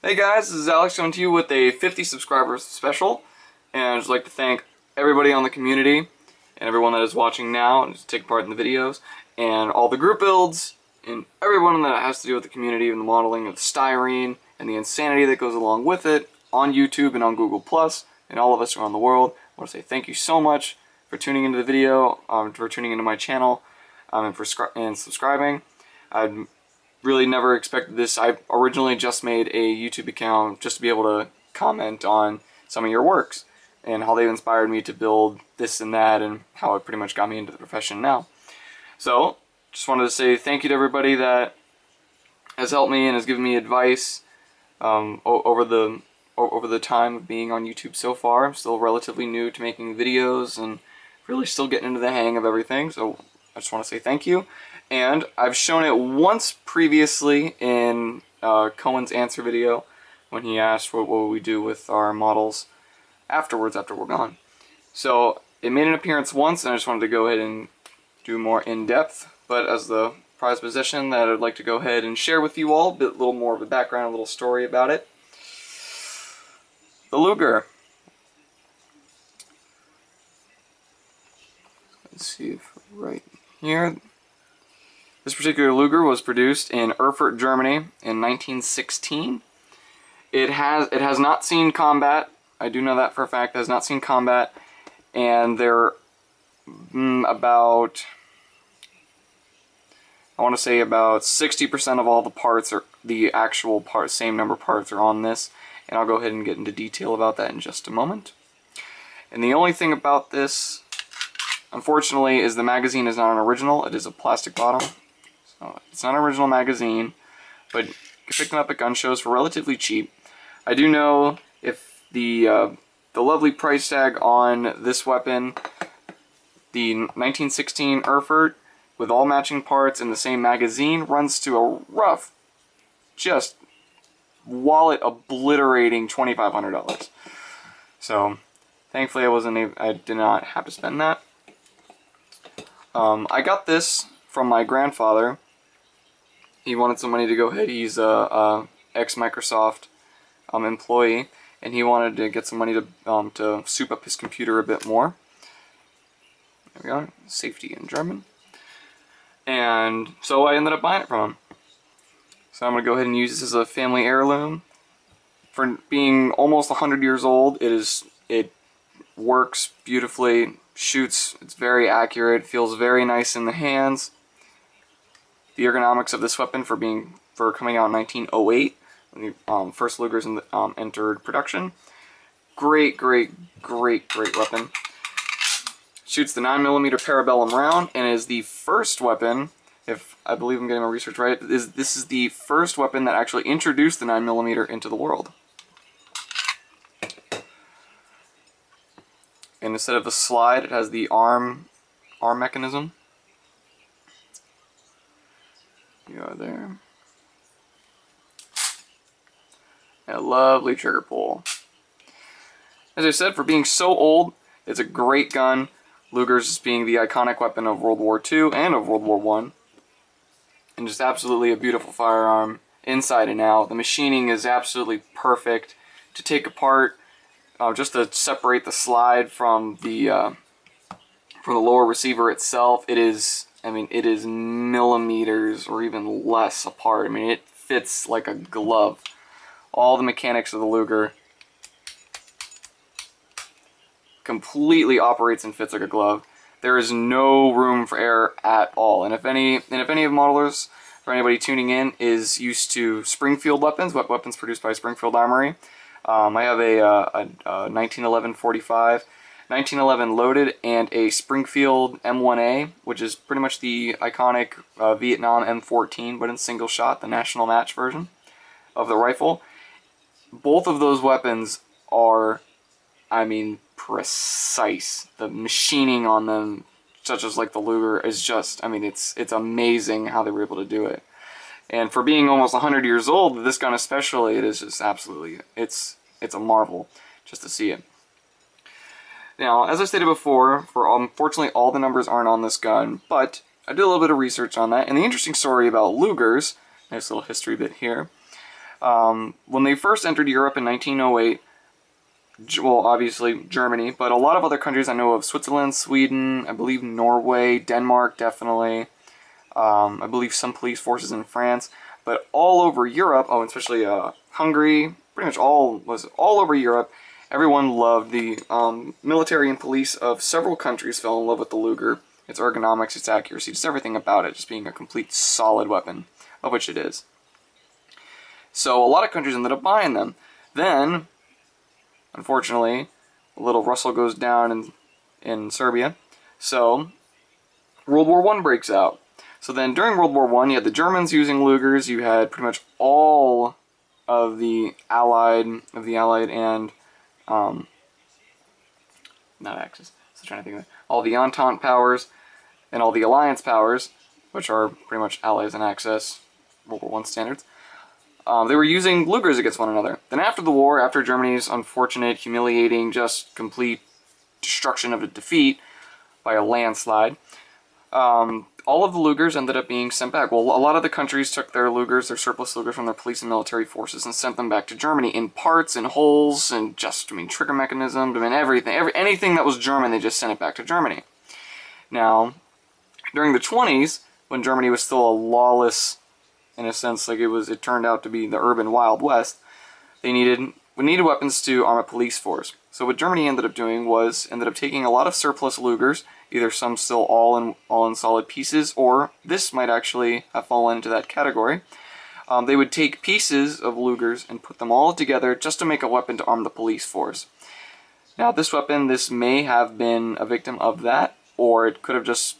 Hey guys, this is Alex coming to you with a 50 subscribers special, and I'd just like to thank everybody on the community and everyone that is watching now and just take part in the videos, and all the group builds, and everyone that has to do with the community and the modeling of the styrene and the insanity that goes along with it on YouTube and on Google+, and all of us around the world. I want to say thank you so much for tuning into the video, for tuning into my channel, and for subscribing. I'd really never expected this. I originally just made a YouTube account just to be able to comment on some of your works and how they've inspired me to build this and that and how it pretty much got me into the profession now. So, just wanted to say thank you to everybody that has helped me and has given me advice over the time of being on YouTube so far. I'm still relatively new to making videos and really still getting into the hang of everything, so I just want to say thank you. And I've shown it once previously in Cohen's answer video when he asked what will we do with our models afterwards, after we're gone. So it made an appearance once, and I just wanted to go ahead and do more in-depth, but as the prized possession that I'd like to go ahead and share with you all, a little more of a background, a little story about it. The Luger. Let's see if right here. This particular Luger was produced in Erfurt, Germany in 1916. It has not seen combat. I do know that for a fact. It has not seen combat, and they're about, I want to say about 60% of all the parts are the actual parts, same number of parts are on this, and I'll go ahead and get into detail about that in just a moment. And the only thing about this, unfortunately, is the magazine is not an original. It is a plastic bottom. It's not an original magazine, but you can pick them up at gun shows for relatively cheap. I do know if the lovely price tag on this weapon, the 1916 Erfurt, with all matching parts in the same magazine, runs to a rough, just wallet obliterating $2,500. So, thankfully I did not have to spend that. I got this from my grandfather. He wanted some money to go ahead. He's a ex-Microsoft employee, and he wanted to get some money to soup up his computer a bit more. There we go, safety in German. And so I ended up buying it from him. So I'm going to go ahead and use this as a family heirloom. For being almost 100 years old, it works beautifully, shoots, it's very accurate, feels very nice in the hands. The ergonomics of this weapon for coming out in 1908, when the first Lugers entered production. Great weapon. Shoots the 9mm parabellum round, and is the first weapon, if I believe I'm getting my research right, this is the first weapon that actually introduced the 9mm into the world. And instead of the slide, it has the arm mechanism. You are there. And a lovely trigger pull. As I said, for being so old, it's a great gun. Luger's just being the iconic weapon of World War II and of World War I. And just absolutely a beautiful firearm, inside and out. The machining is absolutely perfect to take apart, just to separate the slide from the lower receiver itself. It is millimeters or even less apart. I mean, it fits like a glove. All the mechanics of the Luger completely operates and fits like a glove. There is no room for error at all. And if any of modelers or anybody tuning in is used to Springfield weapons, weapons produced by Springfield Armory, I have a 1911 45. 1911 loaded, and a Springfield M1A, which is pretty much the iconic Vietnam M14, but in single shot, the national match version of the rifle. Both of those weapons are, I mean, precise. The machining on them, such as like the Luger, is just, I mean, it's amazing how they were able to do it. And for being almost 100 years old, this gun especially, it is just absolutely, it's a marvel just to see it. Now, as I stated before, unfortunately all the numbers aren't on this gun, but I did a little bit of research on that, and the interesting story about Lugers, nice little history bit here, When they first entered Europe in 1908, well, obviously Germany, but a lot of other countries I know of: Switzerland, Sweden, I believe Norway, Denmark, definitely. I believe some police forces in France, but all over Europe, oh, especially Hungary, pretty much all over Europe. Everyone loved the military and police of several countries fell in love with the Luger. Its ergonomics, its accuracy, just everything about it, just being a complete solid weapon, of which it is. So a lot of countries ended up buying them. Then, unfortunately, a little rustle goes down in Serbia. So World War I breaks out. So then during World War I, you had the Germans using Lugers. You had pretty much all of the Allied and not Axis. So trying to think of it. All the Entente powers and all the Alliance powers, which are pretty much Allies and Axis, World War I standards. They were using Lugers against one another. Then after the war, after Germany's unfortunate, humiliating, just complete destruction of a defeat by a landslide, all of the Lugers ended up being sent back. Well, a lot of the countries took their Lugers, their surplus Lugers from their police and military forces, and sent them back to Germany in parts and holes and just, trigger mechanisms, everything. Anything that was German, they just sent it back to Germany. Now, during the 20s, when Germany was still a lawless, in a sense, like it turned out to be the urban Wild West, we needed weapons to arm a police force. So what Germany ended up doing was taking a lot of surplus Lugers, either some still all in solid pieces, or this might actually have fallen into that category. They would take pieces of Lugers and put them all together just to make a weapon to arm the police force. Now this weapon, this may have been a victim of that, or it could have just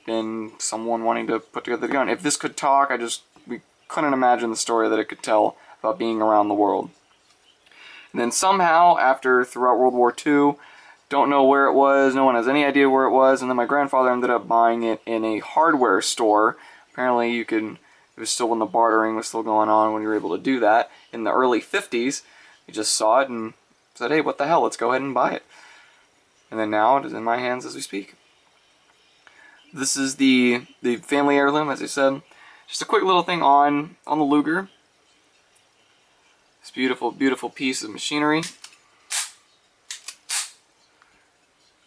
been someone wanting to put together the gun. If this could talk, we couldn't imagine the story that it could tell about being around the world. And then somehow, throughout World War II, don't know where it was, no one has any idea where it was, and then my grandfather ended up buying it in a hardware store. Apparently it was still when the bartering was still going on, when you were able to do that. In the early 50s, he just saw it and said, hey, what the hell, let's go ahead and buy it. And then now it is in my hands as we speak. This is the family heirloom, as I said. Just a quick little thing on the Luger. This beautiful, beautiful piece of machinery.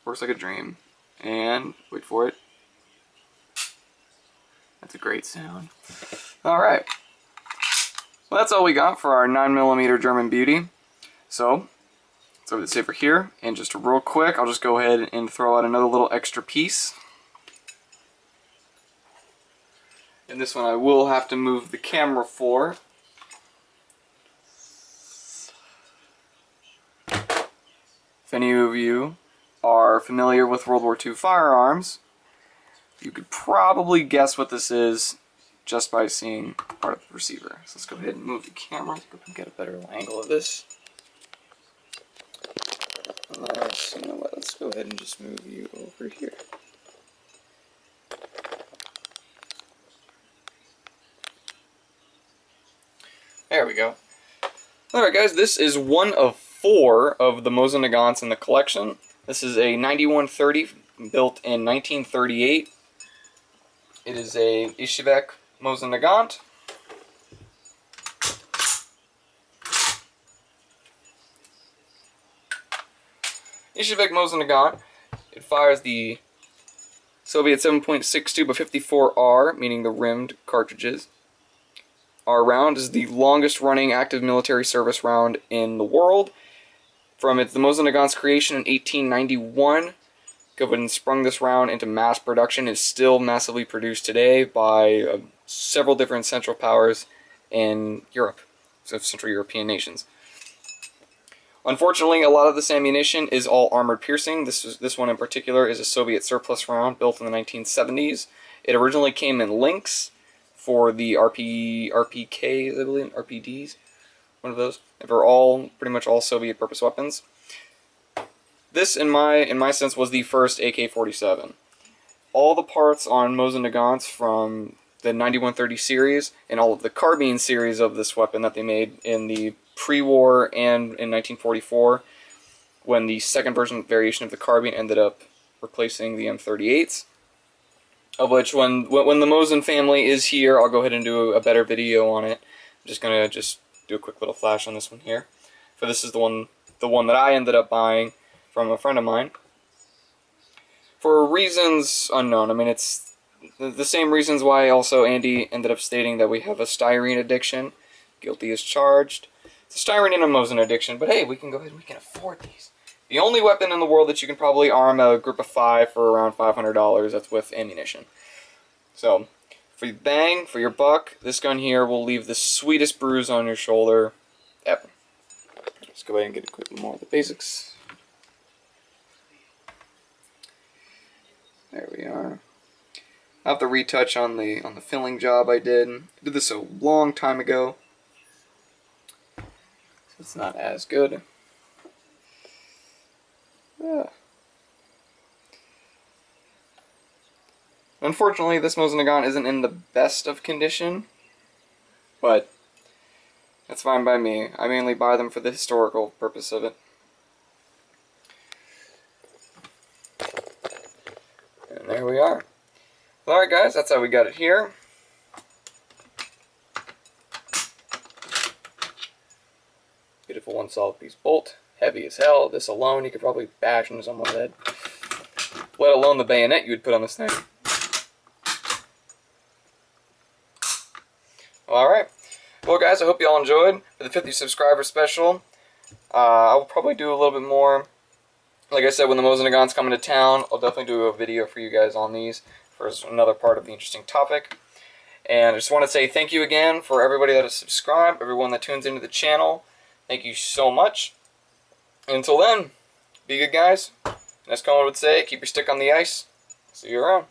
Works like a dream. And, wait for it. That's a great sound. Alright. Well, that's all we got for our 9mm German beauty. So, let's over the safer here. And just real quick, I'll just go ahead and throw out another little extra piece. And this one I will have to move the camera for. If any of you are familiar with World War II firearms, you could probably guess what this is just by seeing part of the receiver. So let's go ahead and move the camera and get a better angle of this. You know what, let's go ahead and just move you over here. There we go. Alright guys, this is one of 4 of the Mosin Nagants in the collection. This is a 9130 built in 1938. It is a Ishivek Mosin Nagant. Ishivek Mosin Nagant. It fires the Soviet 7.62 by 54R, meaning the rimmed cartridges. Our round is the longest running active military service round in the world. From the Mosin Nagant's creation in 1891, Goodwin sprung this round into mass production. It's still massively produced today by several different Central Powers in Europe, so Central European nations. Unfortunately, a lot of this ammunition is all armored piercing. This one in particular is a Soviet surplus round built in the 1970s. It originally came in links for the RPKs, I believe, RPDs, one of those. They were pretty much all Soviet purpose weapons. This, in my sense, was the first AK-47. All the parts on Mosin Nagants from the 9130 series and all of the carbine series of this weapon that they made in the pre-war and in 1944, when the second variation of the carbine ended up replacing the M38s. Of which, when the Mosin family is here, I'll go ahead and do a better video on it. I'm just gonna do a quick little flash on this one here. For this is the one that I ended up buying from a friend of mine. For reasons unknown. I mean, it's the same reasons why also Andy ended up stating that we have a styrene addiction. Guilty as charged. It's a styrene and a Mosin addiction, but hey, we can go ahead and we can afford these. The only weapon in the world that you can probably arm a group of 5 for around $500, that's with ammunition. So, for your bang, for your buck, this gun here will leave the sweetest bruise on your shoulder ever. Let's go ahead and get a quick more of the basics. There we are. I have to retouch on the filling job I did. I did this a long time ago. It's not as good. Yeah. Unfortunately, this Mosin gun isn't in the best of condition, but that's fine by me. I mainly buy them for the historical purpose of it. And there we are. Alright guys, that's how we got it here. Beautiful one solid piece bolt. Heavy as hell. This alone you could probably bash into someone's head. Let alone the bayonet you would put on this thing. Alright. Well guys, I hope you all enjoyed. For the 50 subscriber special, I will probably do a little bit more. Like I said, when the Mosin gun's coming to town, I'll definitely do a video for you guys on these for another part of the interesting topic. And I just want to say thank you again for everybody that has subscribed, everyone that tunes into the channel. Thank you so much. Until then, be good guys. And as Colin would say, keep your stick on the ice. See you around.